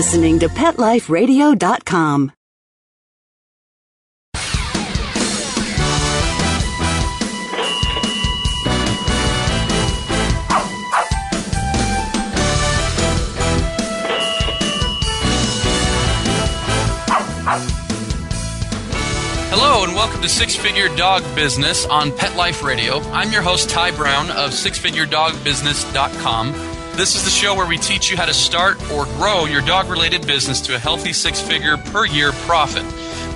listening to PetLifeRadio.com. Hello and welcome to Six Figure Dog Business on Pet Life Radio. I'm your host, Ty Brown of SixFigureDogBusiness.com. This is the show where we teach you how to start or grow your dog-related business to a healthy six-figure per year profit.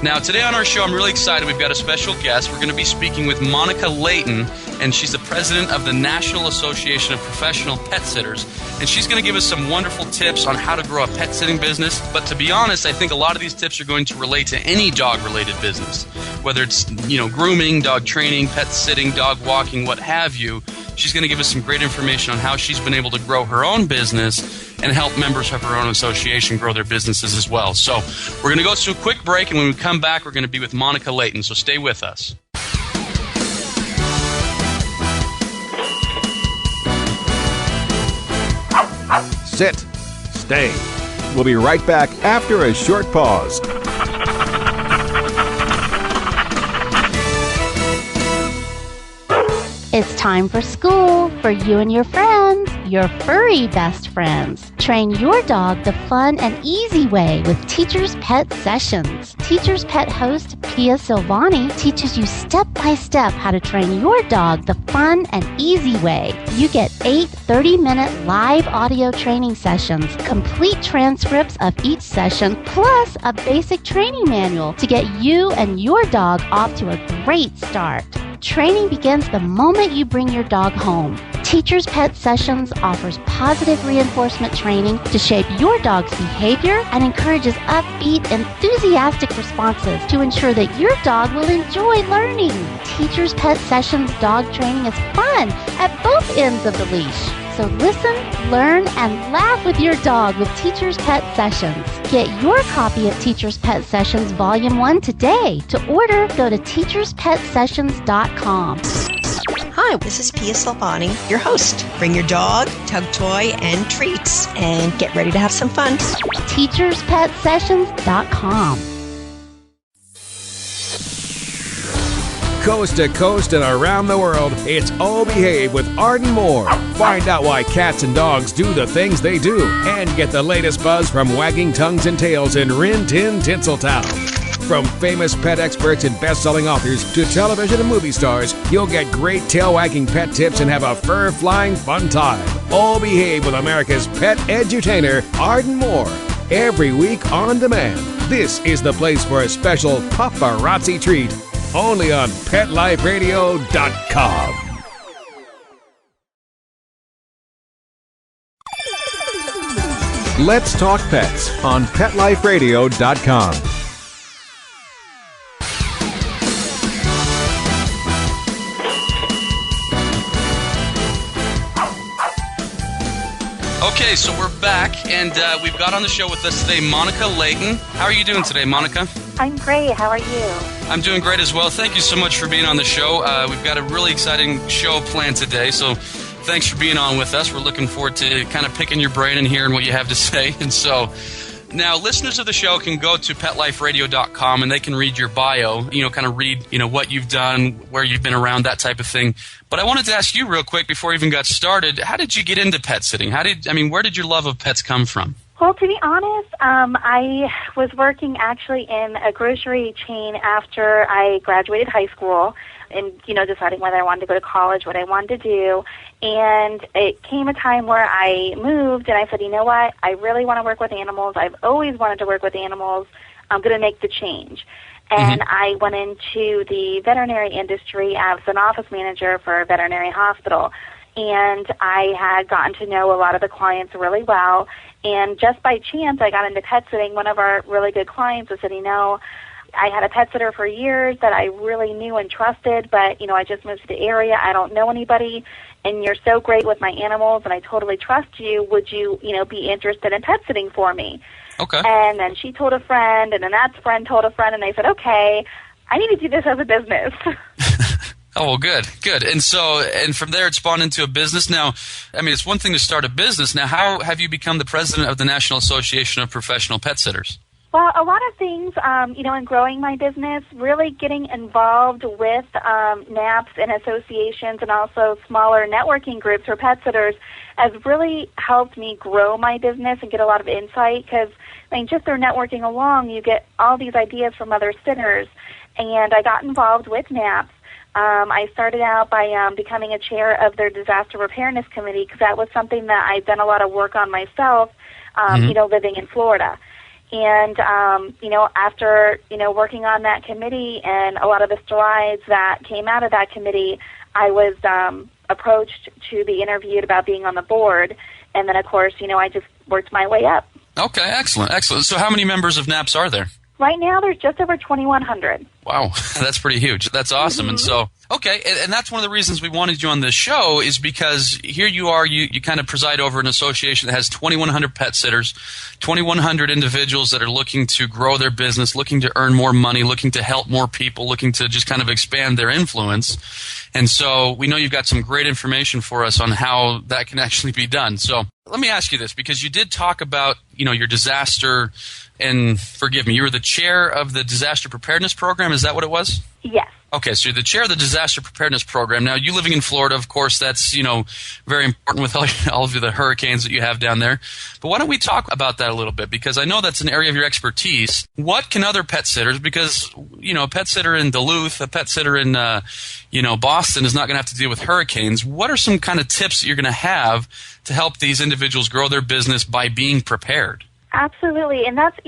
Now, today on our show, I'm really excited. We've got a special guest. We're going to be speaking with Monica Leighton, and she's the president of the National Association of Professional Pet Sitters. And she's going to give us some wonderful tips on how to grow a pet sitting business. But to be honest, I think a lot of these tips are going to relate to any dog-related business, whether it's, grooming, dog training, pet sitting, dog walking, what have you. She's going to give us some great information on how she's been able to grow her own business and help members of her own association grow their businesses as well. So we're going to go to a quick break, and when we come back, we're going to be with Monica Leighton. So stay with us. Sit. Stay. We'll be right back after a short pause. It's time for school for you and your friends, your furry best friends. Train your dog the fun and easy way with Teacher's Pet Sessions. Teacher's Pet host Pia Silvani teaches you step-by-step how to train your dog the fun and easy way. You get 8 30-minute live audio training sessions, complete transcripts of each session, plus a basic training manual to get you and your dog off to a great start. Training begins the moment you bring your dog home. Teacher's Pet Sessions offers positive reinforcement training to shape your dog's behavior and encourages upbeat, enthusiastic responses to ensure that your dog will enjoy learning. Teacher's Pet Sessions dog training is fun at both ends of the leash. So listen, learn, and laugh with your dog with Teacher's Pet Sessions. Get your copy of Teacher's Pet Sessions Volume 1 today. To order, go to teacherspetsessions.com. Hi, this is Pia Silvani, your host. Bring your dog, tug toy, and treats, and get ready to have some fun. teacherspetsessions.com. Coast to coast and around the world, it's Oh Behave with Arden Moore. Find out why cats and dogs do the things they do, and get the latest buzz from wagging tongues and tails in Rin Tin Tinseltown. From famous pet experts and best-selling authors to television and movie stars, you'll get great tail-wagging pet tips and have a fur-flying fun time. Oh Behave with America's pet edutainer, Arden Moore. Every week on demand. This is the place for a special paparazzi treat. Only on PetLifeRadio.com. Let's Talk Pets on PetLifeRadio.com. Okay, so we're back, and we've got on the show with us today Monica Leighton. How are you doing today, Monica? I'm great. How are you? I'm doing great as well. Thank you so much for being on the show. We've got a really exciting show planned today, so thanks for being on with us. We're looking forward to kind of picking your brain and hearing what you have to say. And so now listeners of the show can go to PetLifeRadio.com and they can read your bio, kind of read, what you've done, where you've been around, that type of thing. But I wanted to ask you real quick before we even got started, how did you get into pet sitting? Where did your love of pets come from? Well, to be honest, I was working actually in a grocery chain after I graduated high school and, deciding whether I wanted to go to college, what I wanted to do. And it came a time where I moved and I said, you know what, I really want to work with animals. I've always wanted to work with animals. I'm going to make the change. And I went into the veterinary industry as an office manager for a veterinary hospital. And I had gotten to know a lot of the clients really well. And just by chance, I got into pet sitting. One of our really good clients was said, I had a pet sitter for years that I really knew and trusted, but, I just moved to the area. I don't know anybody, and you're so great with my animals, and I totally trust you. Would you, be interested in pet sitting for me? Okay. And then she told a friend, and then that friend told a friend, and they said, okay, I need to do this as a business. Oh, well, good. And from there it spawned into a business. Now, I mean, it's one thing to start a business. Now, how have you become the president of the National Association of Professional Pet Sitters? Well, a lot of things, in growing my business, really getting involved with NAPs and associations and also smaller networking groups for pet sitters has really helped me grow my business and get a lot of insight because, just through networking along, you get all these ideas from other sitters. And I got involved with NAPs. I started out by becoming a chair of their disaster preparedness committee because that was something that I've done a lot of work on myself, living in Florida. And, after, working on that committee and a lot of the strides that came out of that committee, I was approached to be interviewed about being on the board. And then, of course, I just worked my way up. Okay, excellent. So how many members of NAPS are there? Right now, there's just over 2,100. Wow, that's pretty huge. That's awesome. And so, okay, and that's one of the reasons we wanted you on this show is because here you are, you kind of preside over an association that has 2,100 pet sitters, 2,100 individuals that are looking to grow their business, looking to earn more money, looking to help more people, looking to just kind of expand their influence. And so we know you've got some great information for us on how that can actually be done. So let me ask you this, because you did talk about, your disaster, and forgive me, you were the chair of the disaster preparedness program. Is that what it was? Yes. Okay, so you're the chair of the disaster preparedness program. Now, you living in Florida, of course, that's, very important with all of the hurricanes that you have down there. But why don't we talk about that a little bit? Because I know that's an area of your expertise. What can other pet sitters, because, a pet sitter in Duluth, a pet sitter in, Boston is not going to have to deal with hurricanes. What are some kind of tips that you're going to have to help these individuals grow their business by being prepared? Absolutely. And that's,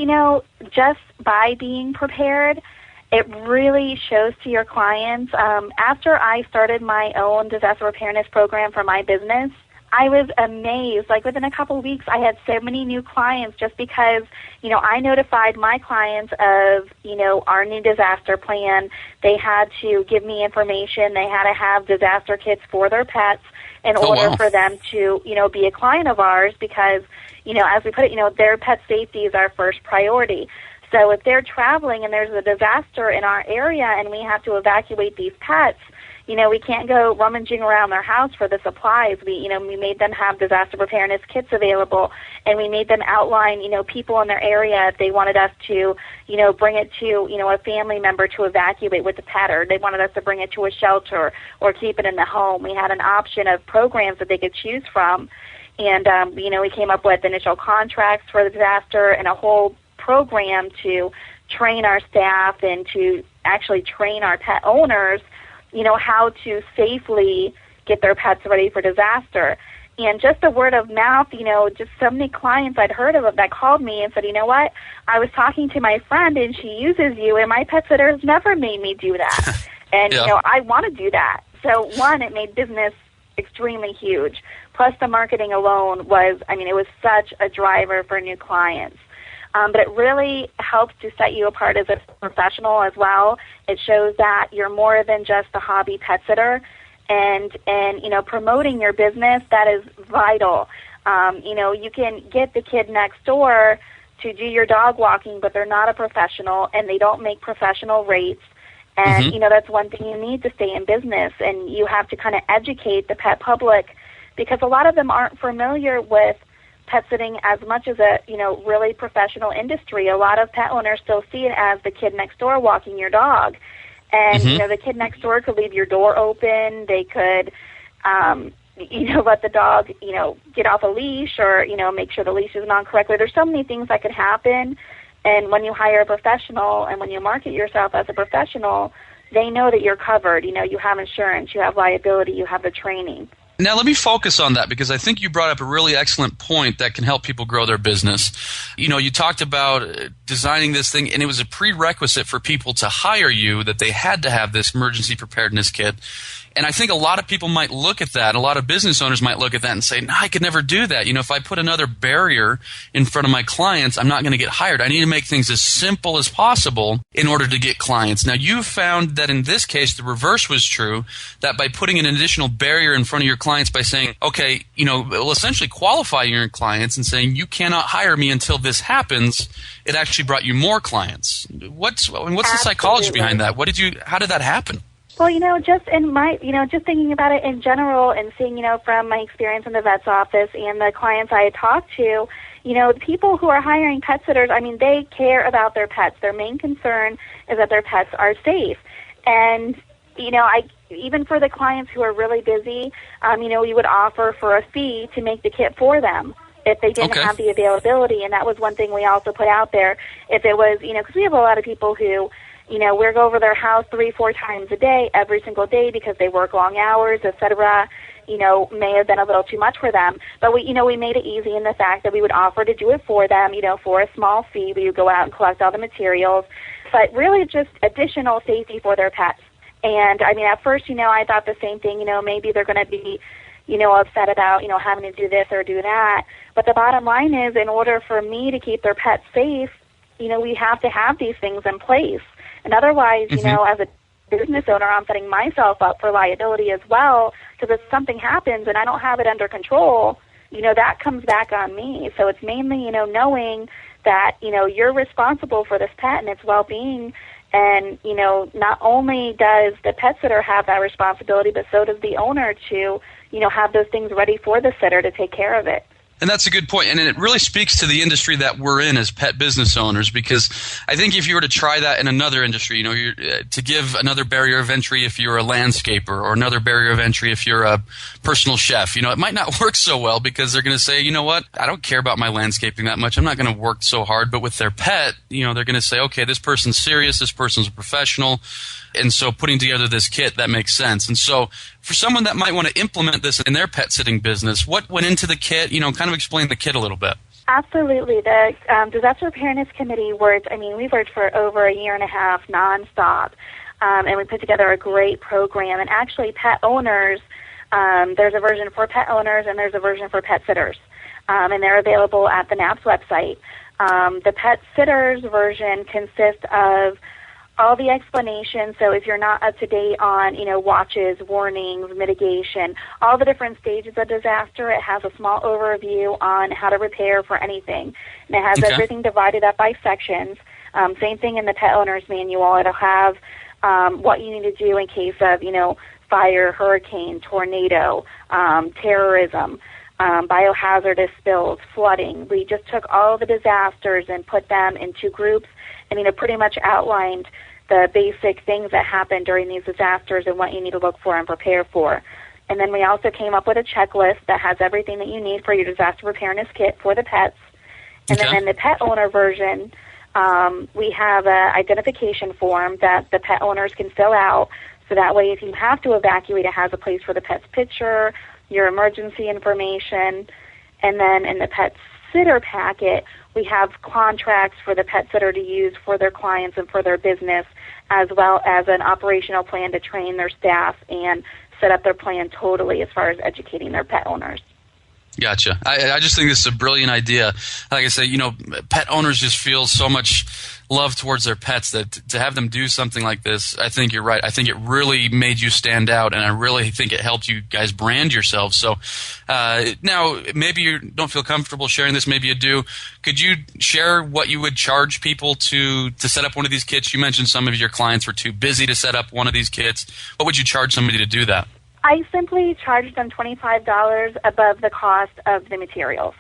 just by being prepared, it really shows to your clients. After I started my own disaster preparedness program for my business, I was amazed. Like within a couple of weeks, I had so many new clients just because, I notified my clients of, our new disaster plan. They had to give me information. They had to have disaster kits for their pets in order for them to, be a client of ours because, as we put it, their pet safety is our first priority. So if they're traveling and there's a disaster in our area and we have to evacuate these pets, we can't go rummaging around their house for the supplies. We made them have disaster preparedness kits available, and we made them outline, people in their area if they wanted us to, bring it to, a family member to evacuate with the pet, or they wanted us to bring it to a shelter or keep it in the home. We had an option of programs that they could choose from. And, we came up with initial contracts for the disaster and a whole program to train our staff and to actually train our pet owners, how to safely get their pets ready for disaster. And just the word of mouth, just so many clients I'd heard of that called me and said, you know what, I was talking to my friend and she uses you and my pet sitter has never made me do that. And, I want to do that. So, one, it made business extremely huge. Plus the marketing alone was, it was such a driver for new clients. But it really helps to set you apart as a professional as well. It shows that you're more than just a hobby pet sitter. And promoting your business, that is vital. You can get the kid next door to do your dog walking, but they're not a professional and they don't make professional rates. And, that's one thing you need to stay in business. And you have to kind of educate the pet public because a lot of them aren't familiar with pet sitting as much as a, really professional industry. A lot of pet owners still see it as the kid next door walking your dog. And, the kid next door could leave your door open. They could, let the dog, get off a leash or, make sure the leash is on correctly. There's so many things that could happen. And when you hire a professional and when you market yourself as a professional, they know that you're covered. You have insurance, you have liability, you have the training. Now, let me focus on that because I think you brought up a really excellent point that can help people grow their business. You talked about designing this thing, and it was a prerequisite for people to hire you that they had to have this emergency preparedness kit. And I think a lot of people might look at that, a lot of business owners might look at that and say, no, I could never do that. If I put another barrier in front of my clients, I'm not going to get hired. I need to make things as simple as possible in order to get clients. Now, you found that in this case, the reverse was true, that by putting an additional barrier in front of your clients by saying, okay, well, essentially qualifying your clients and saying, you cannot hire me until this happens, it actually brought you more clients. What's the psychology behind that? How did that happen? Well, just in my, just thinking about it in general and seeing, from my experience in the vet's office and the clients I had talked to, the people who are hiring pet sitters, I mean, they care about their pets. Their main concern is that their pets are safe. And, even for the clients who are really busy, we would offer for a fee to make the kit for them if they didn't have the availability. And that was one thing we also put out there. If it was, because we have a lot of people who, we go over their house 3-4 times a day, every single day, because they work long hours, etc. May have been a little too much for them. But we made it easy in the fact that we would offer to do it for them, for a small fee. We would go out and collect all the materials, but really just additional safety for their pets. And I mean, at first, I thought the same thing. Maybe they're going to be, upset about, having to do this or do that. But the bottom line is, in order for me to keep their pets safe, we have to have these things in place. And otherwise, as a business owner, I'm setting myself up for liability as well, because if something happens and I don't have it under control, that comes back on me. So it's mainly, knowing that, you're responsible for this pet and its well-being. And, not only does the pet sitter have that responsibility, but so does the owner to, have those things ready for the sitter to take care of it. And that's a good point. And it really speaks to the industry that we're in as pet business owners, because I think if you were to try that in another industry, to give another barrier of entry if you're a landscaper, or another barrier of entry if you're a personal chef, it might not work so well, because they're going to say, you know what, I don't care about my landscaping that much. I'm not going to work so hard. But with their pet, they're going to say, okay, this person's serious. This person's a professional. And so putting together this kit, that makes sense. And so for someone that might want to implement this in their pet sitting business, what went into the kit? Kind of explain the kit a little bit. Absolutely. The Disaster Preparedness Committee we worked for over a year and a half nonstop, and we put together a great program. And actually, pet owners, there's a version for pet owners and there's a version for pet sitters, and they're available at the NAP's website. The pet sitters version consists of all the explanations. So if you're not up to date on, watches, warnings, mitigation, all the different stages of disaster, it has a small overview on how to prepare for anything. And it has everything divided up by sections. Same thing in the pet owner's manual. It'll have what you need to do in case of, fire, hurricane, tornado, terrorism, biohazardous spills, flooding. We just took all the disasters and put them into groups, and pretty much outlined the basic things that happen during these disasters and what you need to look for and prepare for. And then we also came up with a checklist that has everything that you need for your disaster preparedness kit for the pets. And then in the pet owner version, we have an identification form that the pet owners can fill out, so that way if you have to evacuate, it has a place for the pet's picture, your emergency information. And then in the pet sitter packet, we have contracts for the pet sitter to use for their clients and for their business, as well as an operational plan to train their staff and set up their plan totally as far as educating their pet owners. Gotcha. I just think this is a brilliant idea. Like I said, pet owners just feel so much love towards their pets that to have them do something like this, I think you're right. I think it really made you stand out, and I really think it helped you guys brand yourselves. So now, maybe you don't feel comfortable sharing this, maybe you do. Could you share what you would charge people to set up one of these kits? You mentioned some of your clients were too busy to set up one of these kits. What would you charge somebody to do that? I simply charged them $25 above the cost of the materials.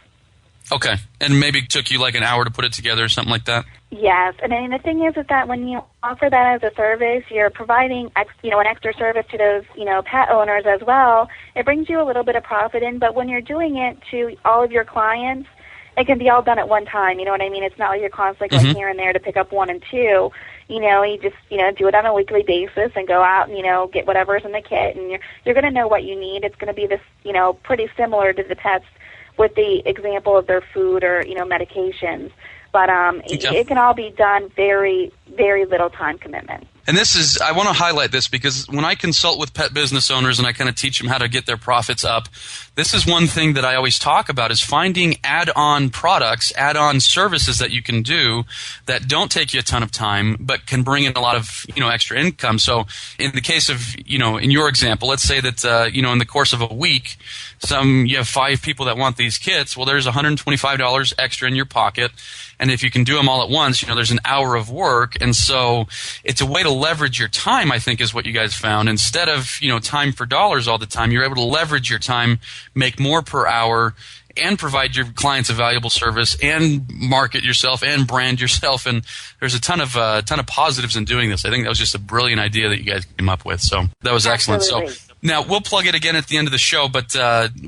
Okay. And maybe it took you like an hour to put it together or something like that? Yes. And I mean, the thing is that when you offer that as a service, you're providing an extra service to those, pet owners as well. It brings you a little bit of profit in, but when you're doing it to all of your clients, it can be all done at one time. You know what I mean? It's not like you're constantly going here and there to pick up one and two. You just, do it on a weekly basis and go out and, get whatever's in the kit. And you're going to know what you need. It's going to be this, pretty similar to the pets with the example of their food or, medications. But it can all be done very, very little time commitment. And I want to highlight this because when I consult with pet business owners and I kind of teach them how to get their profits up, this is one thing that I always talk about is finding add-on products, add-on services that you can do that don't take you a ton of time but can bring in a lot of, extra income. So in the case of, in your example, let's say that, in the course of a week, you have 5 people that want these kits. Well, there's $125 extra in your pocket. And if you can do them all at once, there's an hour of work. And so it's a way to leverage your time, I think, is what you guys found. Instead of, time for dollars all the time, you're able to leverage your time, make more per hour, and provide your clients a valuable service, and market yourself and brand yourself. And there's a ton of positives in doing this. I think that was just a brilliant idea that you guys came up with. So that was excellent. Absolutely. So now we'll plug it again at the end of the show. But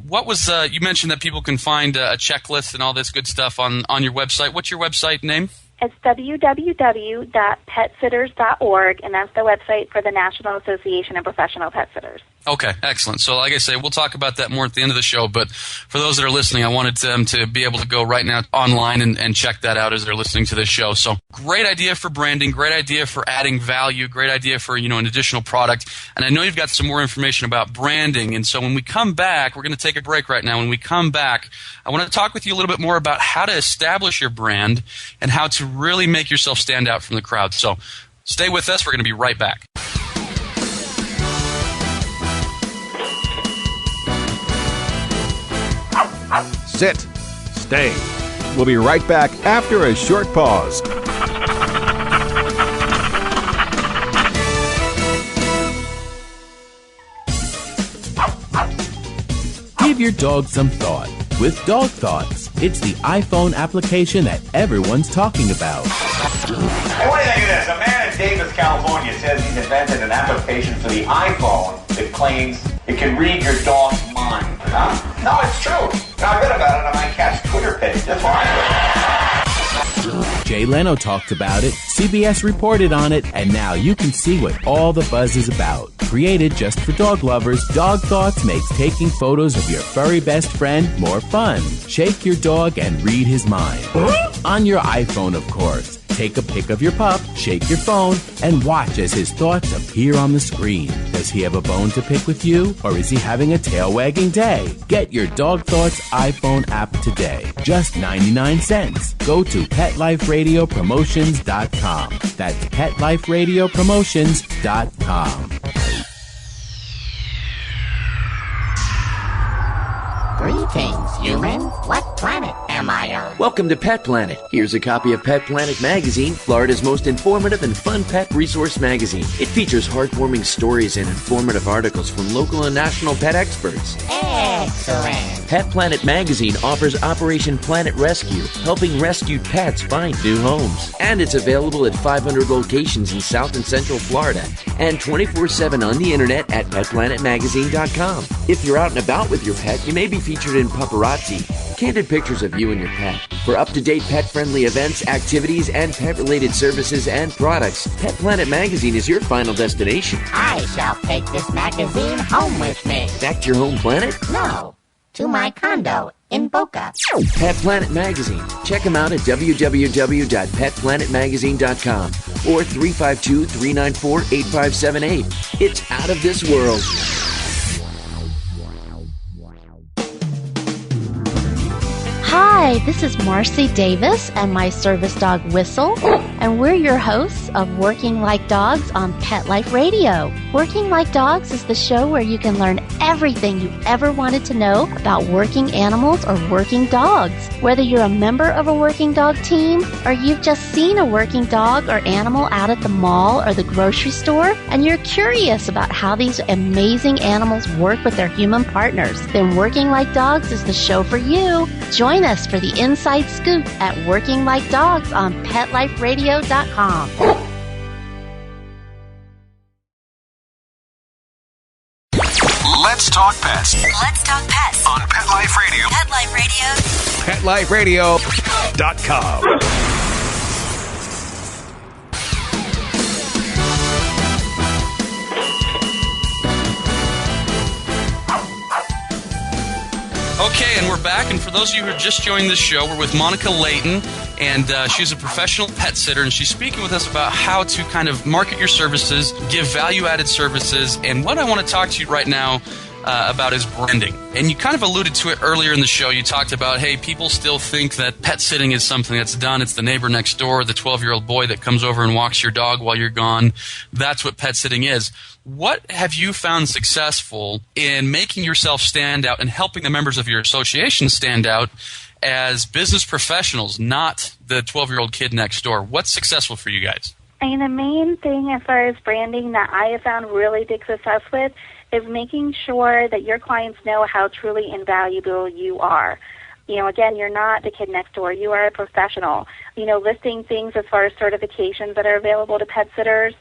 what was you mentioned that people can find a checklist and all this good stuff on your website. What's your website name? It's www.petsitters.org, and that's the website for the National Association of Professional Pet Sitters. Okay, excellent. So like I say, we'll talk about that more at the end of the show, but for those that are listening, I wanted them to be able to go right now online and check that out as they're listening to this show. So great idea for branding, great idea for adding value, great idea for, an additional product. And I know you've got some more information about branding, and so when we come back, we're going to take a break right now. When we come back, I want to talk with you a little bit more about how to establish your brand and how to really make yourself stand out from the crowd. So stay with us. We're going to be right back. Sit. Stay. We'll be right back after a short pause. Give your dog some thought with Dog Thoughts. It's the iPhone application that everyone's talking about. Hey, what do you think of this? A man in Davis, California says he's invented an application for the iPhone that claims it can read your dog's mind. Huh? No, it's true. Now, I read about it on my cat's Twitter page. That's why Jay Leno talked about it, CBS reported on it, and now you can see what all the buzz is about. Created just for dog lovers, Dog Thoughts makes taking photos of your furry best friend more fun. Shake your dog and read his mind. On your iPhone, of course. Take a pic of your pup, shake your phone, and watch as his thoughts appear on the screen. Does he have a bone to pick with you, or is he having a tail-wagging day? Get your Dog Thoughts iPhone app today. Just 99 cents. Go to PetLifeRadioPromotions.com. That's PetLifeRadioPromotions.com. Greetings, humans. What planet am I on? Welcome to Pet Planet. Here's a copy of Pet Planet Magazine, Florida's most informative and fun pet resource magazine. It features heartwarming stories and informative articles from local and national pet experts. Excellent. Pet Planet Magazine offers Operation Planet Rescue, helping rescued pets find new homes. And it's available at 500 locations in South and Central Florida and 24/7 on the internet at PetPlanetMagazine.com. If you're out and about with your pet, you may be featured in Paparazzi, candid pictures of you and your pet. For up-to-date pet-friendly events, activities, and pet-related services and products, Pet Planet Magazine is your final destination. I shall take this magazine home with me. Back to your home planet? No, to my condo in Boca. Pet Planet Magazine. Check them out at www.petplanetmagazine.com or 352-394-8578. It's out of this world. Hi, this is Marcy Davis and my service dog Whistle, and we're your hosts of Working Like Dogs on Pet Life Radio. Working Like Dogs is the show where you can learn everything you ever wanted to know about working animals or working dogs. Whether you're a member of a working dog team or you've just seen a working dog or animal out at the mall or the grocery store and you're curious about how these amazing animals work with their human partners, then Working Like Dogs is the show for you. Join us for the inside scoop at Working Like Dogs on PetLifeRadio.com. Let's talk pets. Let's talk pets On Pet Life Radio. Pet Life Radio. PetLifeRadio.com. Okay, and we're back. And for those of you who are just joining this show, we're with Monica Leighton, and she's a professional pet sitter, and she's speaking with us about how to kind of market your services, give value-added services, and what I want to talk to you right now about is branding. And you kind of alluded to it earlier in the show. You talked about, hey, people still think that pet sitting is something that's done. It's the neighbor next door, the 12-year-old boy that comes over and walks your dog while you're gone. That's what pet sitting is. What have you found successful in making yourself stand out and helping the members of your association stand out as business professionals, not the 12-year-old kid next door? What's successful for you guys? I mean, the main thing as far as branding that I have found really big success with is making sure that your clients know how truly invaluable you are. You know, again, you're not the kid next door. You are a professional. You know, listing things as far as certifications that are available to pet sitters.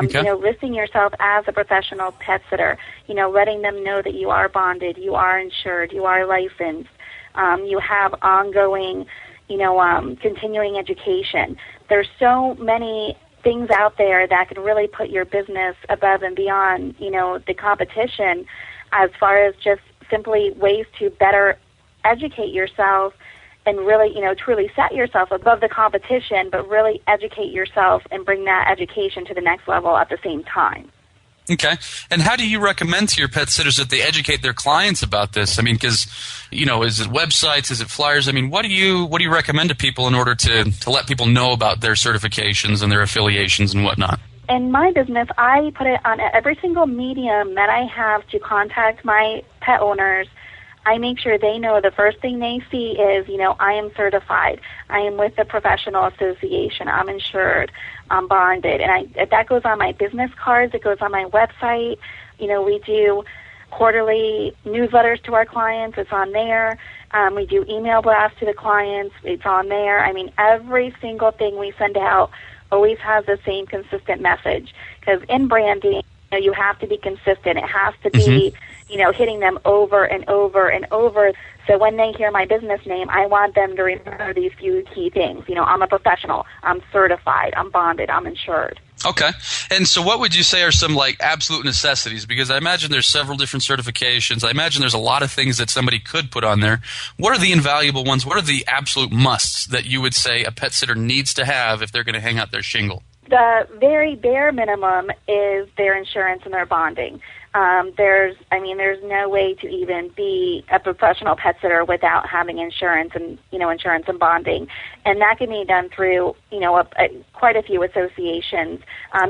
You know, listing yourself as a professional pet sitter. You know, letting them know that you are bonded, you are insured, you are licensed. You have ongoing, you know, continuing education. There's so many things out there that can really put your business above and beyond, you know, the competition as far as just simply ways to better educate yourself and really, you know, truly set yourself above the competition, but really educate yourself and bring that education to the next level at the same time. Okay. And how do you recommend to your pet sitters that they educate their clients about this? I mean, because, you know, is it websites? Is it flyers? I mean, what do you recommend to people in order to let people know about their certifications and their affiliations and whatnot? In my business, I put it on every single medium that I have to contact my pet owners. I make sure they know the first thing they see is, you know, I am certified. I am with the professional association. I'm insured. I'm bonded. And that goes on my business cards. It goes on my website. You know, we do quarterly newsletters to our clients. It's on there. We do email blasts to the clients. It's on there. I mean, every single thing we send out always has the same consistent message. Because in branding, you know, you have to be consistent. It has to be, you know, hitting them over and over and over. So when they hear my business name, I want them to remember these few key things. You know, I'm a professional. I'm certified. I'm bonded. I'm insured. Okay. And so what would you say are some, like, absolute necessities? Because I imagine there's several different certifications. I imagine there's a lot of things that somebody could put on there. What are the invaluable ones? What are the absolute musts that you would say a pet sitter needs to have if they're going to hang out their shingle? The very bare minimum is their insurance and their bonding. There's no way to even be a professional pet sitter without having insurance and bonding. And that can be done through, quite a few associations.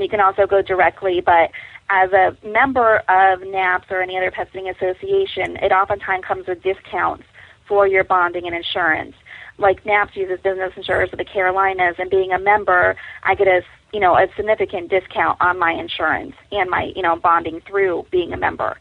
You can also go directly, but as a member of NAPS or any other pet sitting association, it oftentimes comes with discounts for your bonding and insurance. Like NAPS uses business insurers of the Carolinas, and being a member, I get a significant discount on my insurance and my, bonding through being a member.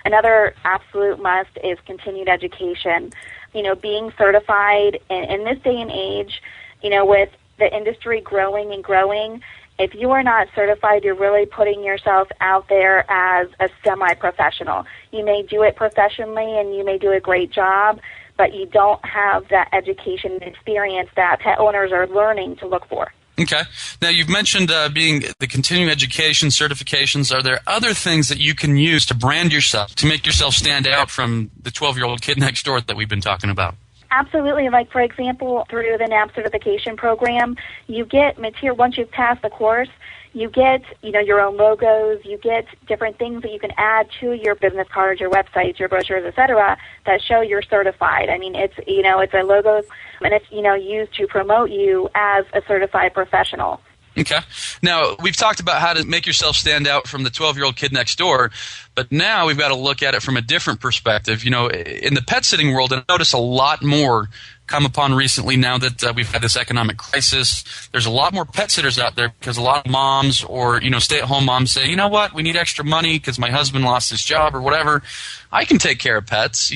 Another absolute must is continued education. Being certified in this day and age, with the industry growing and growing, if you are not certified, you're really putting yourself out there as a semi-professional. You may do it professionally and you may do a great job, but you don't have that education and experience that pet owners are learning to look for. Okay. Now, you've mentioned being the continuing education certifications. Are there other things that you can use to brand yourself, to make yourself stand out from the 12-year-old kid next door that we've been talking about? Absolutely. Like, for example, through the NAP certification program, you get material. Once you've passed the course, you get, your own logos. You get different things that you can add to your business cards, your websites, your brochures, etc., that show you're certified. I mean, it's a logo, and it's, used to promote you as a certified professional. Okay. Now, we've talked about how to make yourself stand out from the 12-year-old kid next door, but now we've got to look at it from a different perspective. In the pet sitting world, I notice a lot more come upon recently now that we've had this economic crisis. There's a lot more pet sitters out there because a lot of moms or, stay-at-home moms say, you know what, we need extra money because my husband lost his job or whatever. I can take care of pets,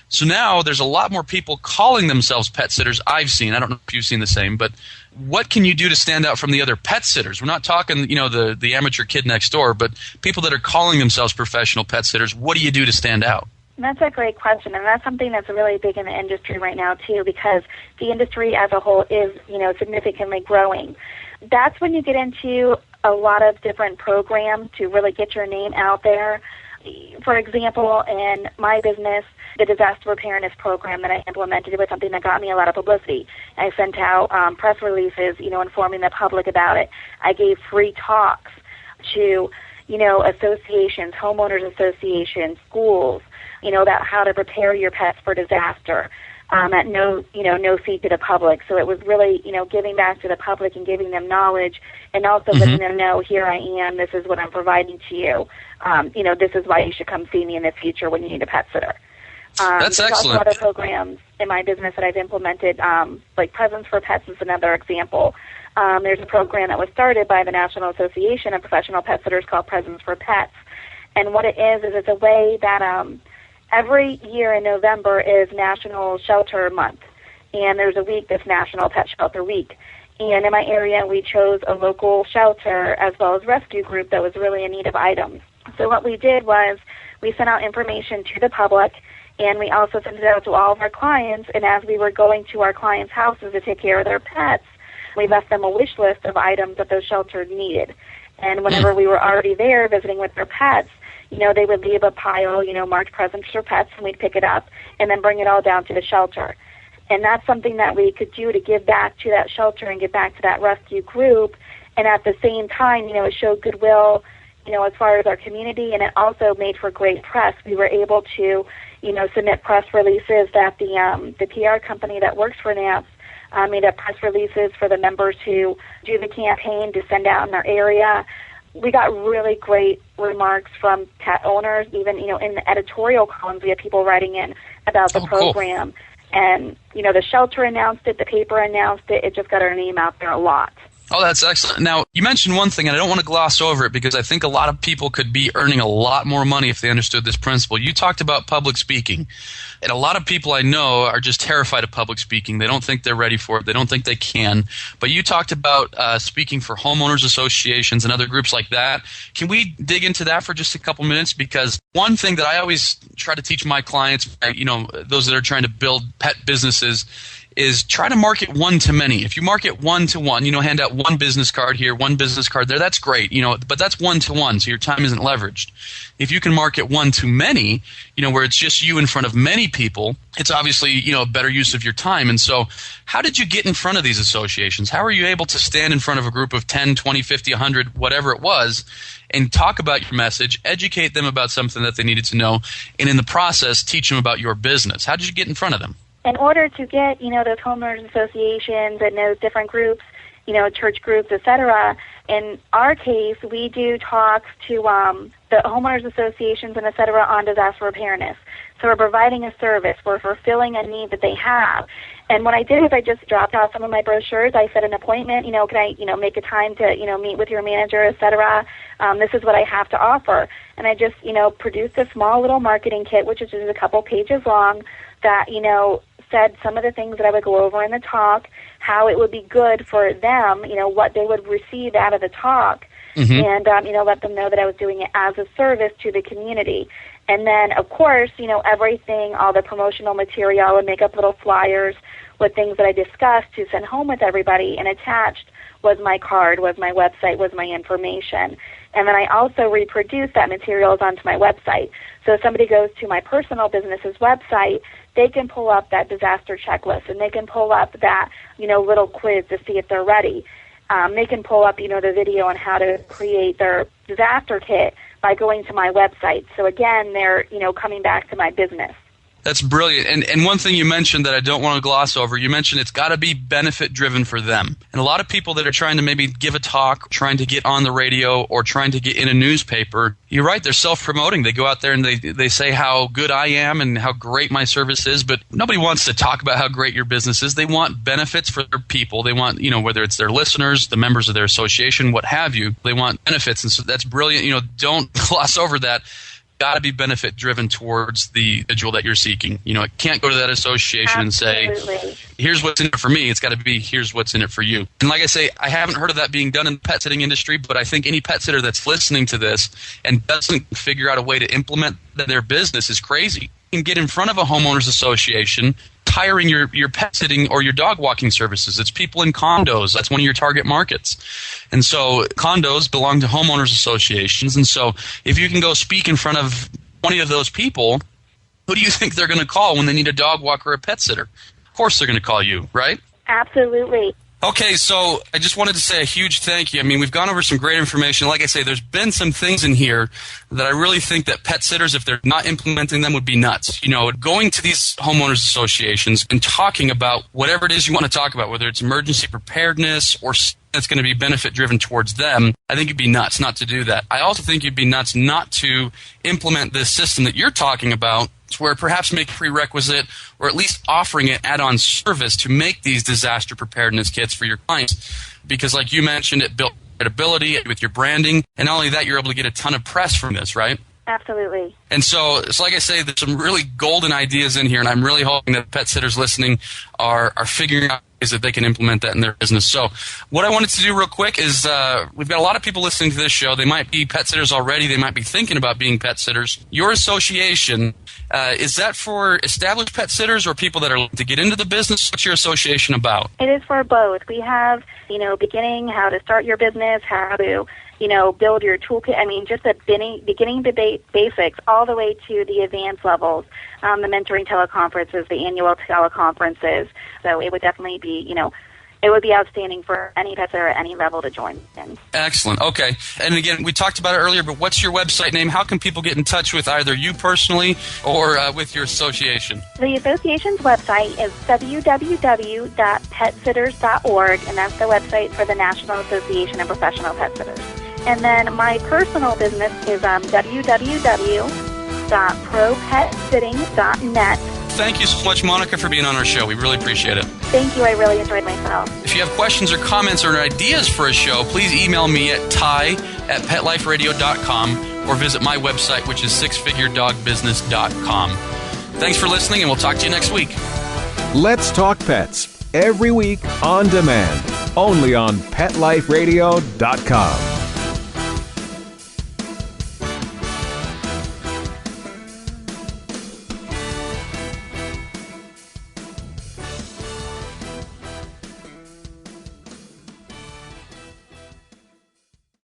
So now there's a lot more people calling themselves pet sitters I've seen. I don't know if you've seen the same, but what can you do to stand out from the other pet sitters? We're not talking, the amateur kid next door, but people that are calling themselves professional pet sitters. What do you do to stand out? That's a great question, and that's something that's really big in the industry right now, too, because the industry as a whole is, significantly growing. That's when you get into a lot of different programs to really get your name out there. For example, in my business, the disaster preparedness program that I implemented was something that got me a lot of publicity. I sent out press releases, informing the public about it. I gave free talks to, associations, homeowners associations, schools, about how to prepare your pets for disaster at no fee to the public. So it was really, giving back to the public and giving them knowledge, and also letting them know, here I am, this is what I'm providing to you. This is why you should come see me in the future when you need a pet sitter. That's there's excellent. Also other programs in my business that I've implemented, like Presents for Pets is another example. there's a program that was started by the National Association of Professional Pet Sitters called Presents for Pets. And what it is it's a way that every year in November is National Shelter Month. And there's a week that's National Pet Shelter Week. And in my area, we chose a local shelter as well as rescue group that was really in need of items. So what we did was we sent out information to the public, and we also sent it out to all of our clients. And as we were going to our clients' houses to take care of their pets, we left them a wish list of items that those shelters needed. And whenever we were already there visiting with their pets, they would leave a pile, marked presents for pets, and we'd pick it up and then bring it all down to the shelter. And that's something that we could do to give back to that shelter and give back to that rescue group. And at the same time, it showed goodwill, as far as our community, and it also made for great press. We were able to, submit press releases that the PR company that works for NAPS made up press releases for the members who do the campaign to send out in their area. We got really great remarks from pet owners. Even, in the editorial columns, we had people writing in about the program. Cool. And, the shelter announced it, the paper announced it. It just got our name out there a lot. Oh, that's excellent. Now, you mentioned one thing, and I don't want to gloss over it because I think a lot of people could be earning a lot more money if they understood this principle. You talked about public speaking, and a lot of people I know are just terrified of public speaking. They don't think they're ready for it. They don't think they can. But you talked about speaking for homeowners associations and other groups like that. Can we dig into that for just a couple minutes? Because one thing that I always try to teach my clients, those that are trying to build pet businesses, is try to market one to many. If you market one to one, hand out one business card here, one business card there, that's great, but that's one to one, so your time isn't leveraged. If you can market one to many, where it's just you in front of many people, it's obviously, a better use of your time. And so how did you get in front of these associations? How are you able to stand in front of a group of 10, 20, 50, 100, whatever it was, and talk about your message, educate them about something that they needed to know, and in the process, teach them about your business? How did you get in front of them? In order to get, those homeowners associations and those different groups, church groups, etc., in our case, we do talks to the homeowners associations and etc. on disaster preparedness. So we're providing a service. We're fulfilling a need that they have. And what I did is I just dropped off some of my brochures. I set an appointment. Can I, make a time to, meet with your manager, etc. This is what I have to offer. And I just, produced a small little marketing kit, which is just a couple pages long, that, said some of the things that I would go over in the talk, how it would be good for them, what they would receive out of the talk, and, let them know that I was doing it as a service to the community. And then, of course, everything, all the promotional material, I would make up little flyers with things that I discussed to send home with everybody, and attached was my card, was my website, was my information. And then I also reproduced that materials onto my website. So if somebody goes to my personal business's website, they can pull up that disaster checklist, and they can pull up that, little quiz to see if they're ready. They can pull up, the video on how to create their disaster kit by going to my website. So again, they're, coming back to my business. That's brilliant. And one thing you mentioned that I don't want to gloss over, you mentioned it's got to be benefit-driven for them. And a lot of people that are trying to maybe give a talk, trying to get on the radio, or trying to get in a newspaper, you're right, they're self-promoting. They go out there and they say how good I am and how great my service is, but nobody wants to talk about how great your business is. They want benefits for their people. They want, whether it's their listeners, the members of their association, what have you, they want benefits. And so that's brilliant. Don't gloss over that. Got to be benefit driven towards the individual that you're seeking. It can't go to that association and say, here's what's in it for me. It's got to be, here's what's in it for you. And like I say, I haven't heard of that being done in the pet sitting industry, but I think any pet sitter that's listening to this and doesn't figure out a way to implement their business is crazy. You can get in front of a homeowners association hiring your pet sitting or your dog walking services. It's people in condos. That's one of your target markets. And so condos belong to homeowners associations. And so if you can go speak in front of 20 of those people, who do you think they're going to call when they need a dog walker or a pet sitter? Of course they're going to call you, right? Absolutely. Okay, so I just wanted to say a huge thank you. I mean, we've gone over some great information. Like I say, there's been some things in here that I really think that pet sitters, if they're not implementing them, would be nuts. Going to these homeowners associations and talking about whatever it is you want to talk about, whether it's emergency preparedness or that's going to be benefit-driven towards them, I think you'd be nuts not to do that. I also think you'd be nuts not to implement this system that you're talking about, where perhaps make a prerequisite or at least offering an add-on service to make these disaster preparedness kits for your clients. because like you mentioned, it built credibility with your branding. And not only that, you're able to get a ton of press from this, right? Absolutely. And so like I say, there's some really golden ideas in here, and I'm really hoping that pet sitters listening are figuring out ways that they can implement that in their business. So what I wanted to do real quick is we've got a lot of people listening to this show. They might be pet sitters already. They might be thinking about being pet sitters. Your association, is that for established pet sitters or people that are looking to get into the business? What's your association about? It is for both. We have, beginning, how to start your business, how to build your toolkit. I mean, just the beginning basics all the way to the advanced levels, the mentoring teleconferences, the annual teleconferences. So it would definitely be, it would be outstanding for any pet sitter at any level to join in. Excellent. Okay. And again, we talked about it earlier, but what's your website name? How can people get in touch with either you personally or with your association? The association's website is www.petsitters.org, and that's the website for the National Association of Professional Pet Sitters. And then my personal business is www.propetsitting.net. Thank you so much, Monica, for being on our show. We really appreciate it. Thank you. I really enjoyed myself. If you have questions or comments or ideas for a show, please email me at ty@petliferadio.com or visit my website, which is sixfiguredogbusiness.com. Thanks for listening, and we'll talk to you next week. Let's Talk Pets, every week on demand, only on PetLifeRadio.com.